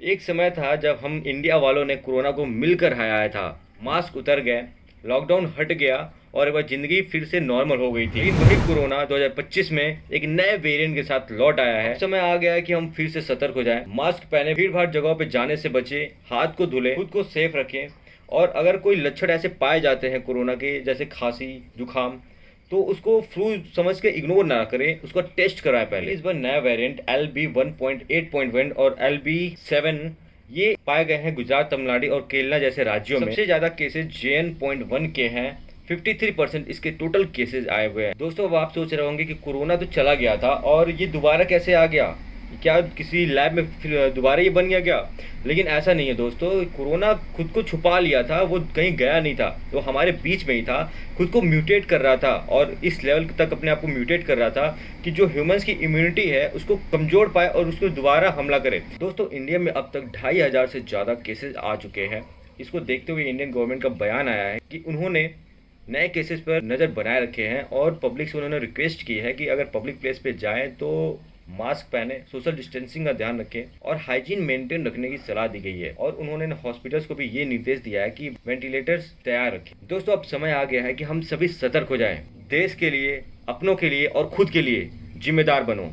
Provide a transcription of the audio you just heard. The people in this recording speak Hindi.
एक समय था जब हम इंडिया वालों ने कोरोना को मिलकर हराया था। मास्क उतर गए, लॉकडाउन हट गया और एक बार जिंदगी फिर से नॉर्मल हो गई थी। लेकिन वही कोरोना 2025 में एक नए वेरिएंट के साथ लौट आया है। समय आ गया है कि हम फिर से सतर्क हो जाएं, मास्क पहने, भीड़ भाड़ जगहों पे जाने से बचें, हाथ को धुलें, खुद को सेफ रखें और अगर कोई लक्षण ऐसे पाए जाते हैं कोरोना के, जैसे खांसी, जुकाम, तो उसको फ्लू समझ के इग्नोर ना करें, उसका टेस्ट कराएं पहले। इस बार नया वेरिएंट LB1.8.1 और LB7 ये पाए गए हैं गुजरात, तमिलनाडु और केरला जैसे राज्यों में। सबसे ज्यादा केसेस JN.1 के हैं। 53% इसके टोटल केसेस आए हुए हैं। दोस्तों, अब आप सोच रहे होंगे कि कोरोना तो चला गया था और ये दोबारा कैसे आ गया, क्या किसी लैब में फिर दोबारा ये बन गया क्या? लेकिन ऐसा नहीं है दोस्तों, कोरोना खुद को छुपा लिया था, वो कहीं गया नहीं था, वो हमारे बीच में ही था, खुद को म्यूटेट कर रहा था और इस लेवल तक अपने आप को म्यूटेट कर रहा था कि जो ह्यूमंस की इम्यूनिटी है उसको कमजोर पाए और उसको दोबारा हमला करे। दोस्तों, इंडिया में अब तक 2500 से ज़्यादा केसेस आ चुके हैं। इसको देखते हुए इंडियन गवर्नमेंट का बयान आया है कि उन्होंने नए केसेस पर नज़र बनाए रखे हैं और पब्लिक से उन्होंने रिक्वेस्ट की है कि अगर पब्लिक प्लेस पे जाएं तो मास्क पहने, सोशल डिस्टेंसिंग का ध्यान रखें और हाइजीन मेंटेन रखने की सलाह दी गई है। और उन्होंने हॉस्पिटल्स को भी ये निर्देश दिया है कि वेंटिलेटर्स तैयार रखें। दोस्तों, अब समय आ गया है कि हम सभी सतर्क हो जाएं। देश के लिए, अपनों के लिए और खुद के लिए जिम्मेदार बनो।